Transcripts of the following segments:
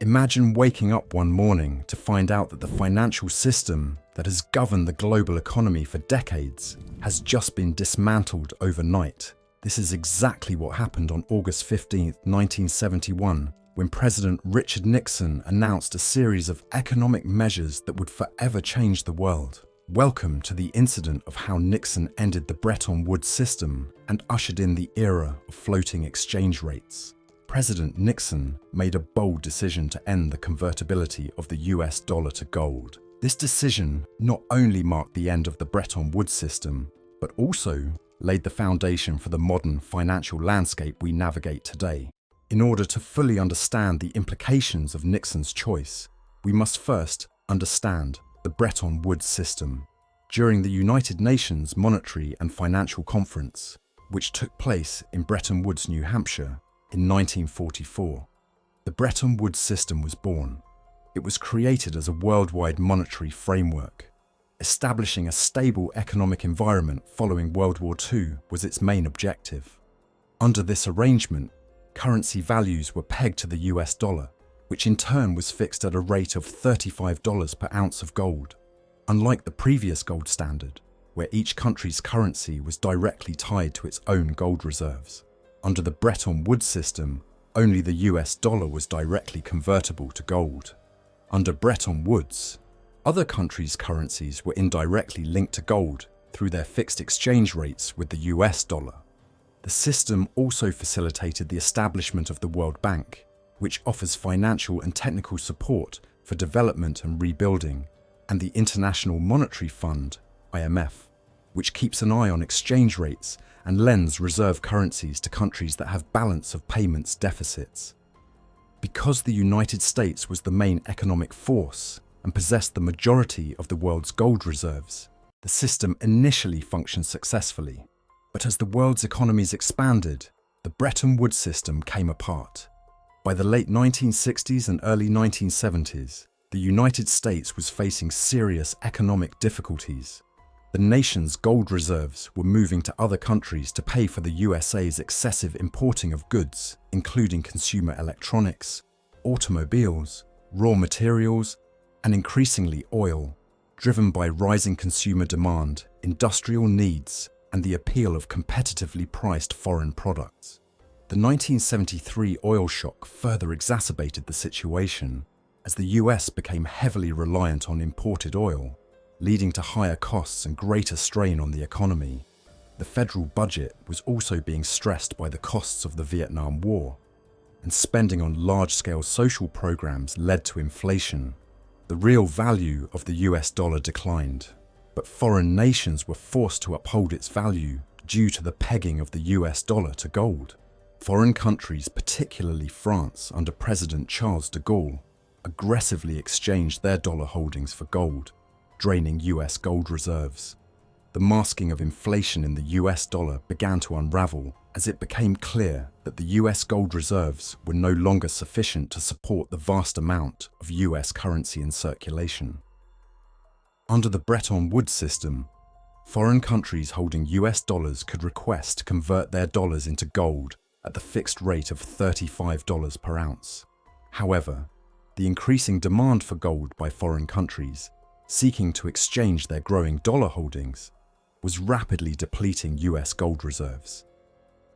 Imagine waking up one morning to find out that the financial system that has governed the global economy for decades has just been dismantled overnight. This is exactly what happened on August 15, 1971, when President Richard Nixon announced a series of economic measures that would forever change the world. Welcome to the incident of how Nixon ended the Bretton Woods System and ushered in the era of floating exchange rates. President Nixon made a bold decision to end the convertibility of the US dollar to gold. This decision not only marked the end of the Bretton Woods system, but also laid the foundation for the modern financial landscape we navigate today. In order to fully understand the implications of Nixon's choice, we must first understand the Bretton Woods system. During the United Nations Monetary and Financial Conference, which took place in Bretton Woods, New Hampshire, in 1944, the Bretton Woods system was born. It was created as a worldwide monetary framework. Establishing a stable economic environment following World War II was its main objective. Under this arrangement, currency values were pegged to the US dollar, which in turn was fixed at a rate of $35 per ounce of gold. Unlike the previous gold standard, where each country's currency was directly tied to its own gold reserves, under the Bretton Woods system, only the US dollar was directly convertible to gold. Under Bretton Woods, other countries' currencies were indirectly linked to gold through their fixed exchange rates with the US dollar. The system also facilitated the establishment of the World Bank, which offers financial and technical support for development and rebuilding, and the International Monetary Fund, IMF, which keeps an eye on exchange rates and lends reserve currencies to countries that have balance of payments deficits. Because the United States was the main economic force and possessed the majority of the world's gold reserves, the system initially functioned successfully. But as the world's economies expanded, the Bretton Woods system came apart. By the late 1960s and early 1970s, the United States was facing serious economic difficulties. The nation's gold reserves were moving to other countries to pay for the USA's excessive importing of goods, including consumer electronics, automobiles, raw materials, and increasingly oil, driven by rising consumer demand, industrial needs, and the appeal of competitively priced foreign products. The 1973 oil shock further exacerbated the situation, as the US became heavily reliant on imported oil, leading to higher costs and greater strain on the economy. The federal budget was also being stressed by the costs of the Vietnam War, and spending on large-scale social programs led to inflation. The real value of the US dollar declined, but foreign nations were forced to uphold its value due to the pegging of the US dollar to gold. Foreign countries, particularly France under President Charles de Gaulle, aggressively exchanged their dollar holdings for gold, draining US gold reserves. The masking of inflation in the US dollar began to unravel as it became clear that the US gold reserves were no longer sufficient to support the vast amount of US currency in circulation. Under the Bretton Woods system, foreign countries holding US dollars could request to convert their dollars into gold at the fixed rate of $35 per ounce. However, the increasing demand for gold by foreign countries seeking to exchange their growing dollar holdings was rapidly depleting US gold reserves.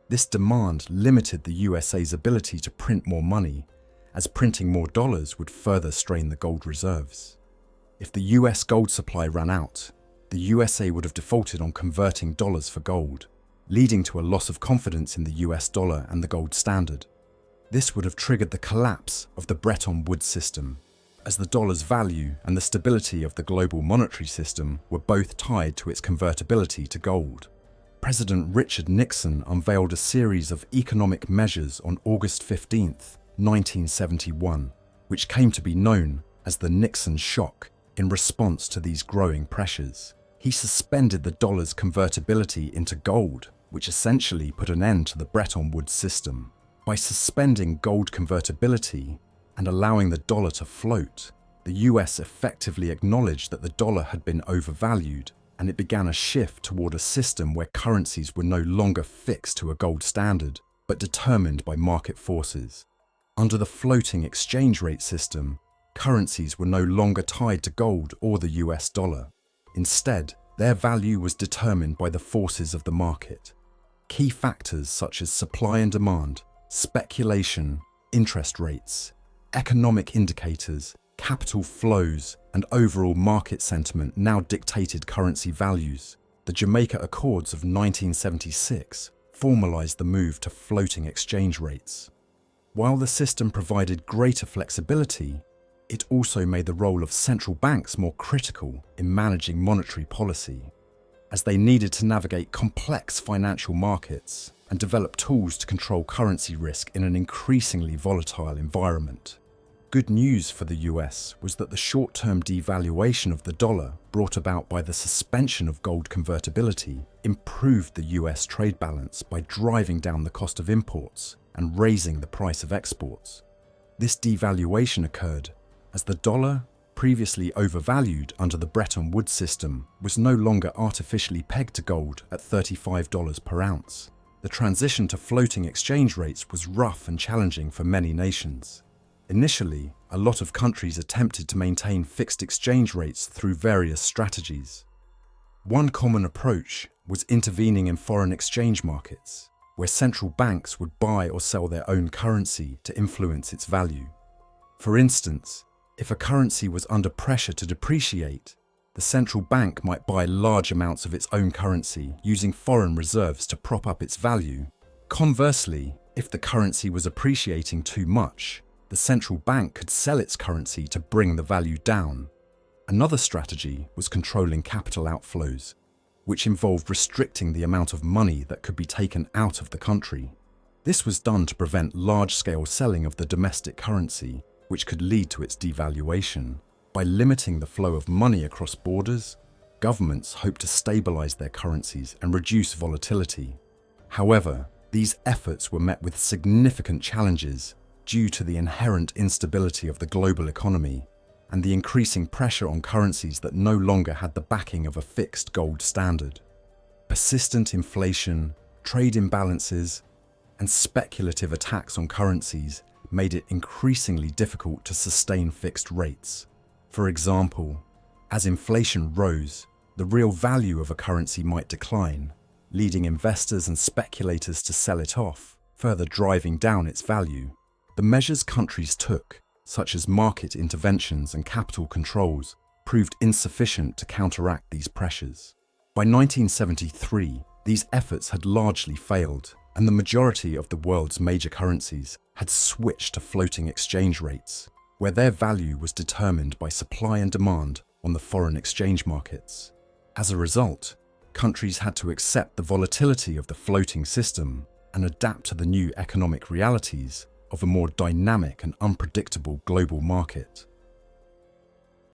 This demand limited the USA's ability to print more money, as printing more dollars would further strain the gold reserves. If the US gold supply ran out, the USA would have defaulted on converting dollars for gold, leading to a loss of confidence in the US dollar and the gold standard. This would have triggered the collapse of the Bretton Woods system, as the dollar's value and the stability of the global monetary system were both tied to its convertibility to gold. President Richard Nixon unveiled a series of economic measures on August 15, 1971, which came to be known as the Nixon shock in response to these growing pressures. He suspended the dollar's convertibility into gold, which essentially put an end to the Bretton Woods system. By suspending gold convertibility and allowing the dollar to float, the US effectively acknowledged that the dollar had been overvalued, and it began a shift toward a system where currencies were no longer fixed to a gold standard, but determined by market forces. Under the floating exchange rate system, currencies were no longer tied to gold or the US dollar. Instead, their value was determined by the forces of the market. Key factors such as supply and demand, speculation, interest rates, economic indicators, capital flows, and overall market sentiment now dictated currency values. The Jamaica Accords of 1976 formalized the move to floating exchange rates. While the system provided greater flexibility, it also made the role of central banks more critical in managing monetary policy, as they needed to navigate complex financial markets and develop tools to control currency risk in an increasingly volatile environment. Good news for the US was that the short-term devaluation of the dollar brought about by the suspension of gold convertibility improved the US trade balance by driving down the cost of imports and raising the price of exports. This devaluation occurred as the dollar, previously overvalued under the Bretton Woods System, was no longer artificially pegged to gold at $35 per ounce. The transition to floating exchange rates was rough and challenging for many nations. Initially, a lot of countries attempted to maintain fixed exchange rates through various strategies. One common approach was intervening in foreign exchange markets, where central banks would buy or sell their own currency to influence its value. For instance, if a currency was under pressure to depreciate, the central bank might buy large amounts of its own currency using foreign reserves to prop up its value. Conversely, if the currency was appreciating too much, the central bank could sell its currency to bring the value down. Another strategy was controlling capital outflows, which involved restricting the amount of money that could be taken out of the country. This was done to prevent large-scale selling of the domestic currency, which could lead to its devaluation. By limiting the flow of money across borders, governments hoped to stabilize their currencies and reduce volatility. However, these efforts were met with significant challenges due to the inherent instability of the global economy and the increasing pressure on currencies that no longer had the backing of a fixed gold standard. Persistent inflation, trade imbalances, and speculative attacks on currencies made it increasingly difficult to sustain fixed rates. For example, as inflation rose, the real value of a currency might decline, leading investors and speculators to sell it off, further driving down its value. The measures countries took, such as market interventions and capital controls, proved insufficient to counteract these pressures. By 1973, these efforts had largely failed, and the majority of the world's major currencies had switched to floating exchange rates, where their value was determined by supply and demand on the foreign exchange markets. As a result, countries had to accept the volatility of the floating system and adapt to the new economic realities of a more dynamic and unpredictable global market.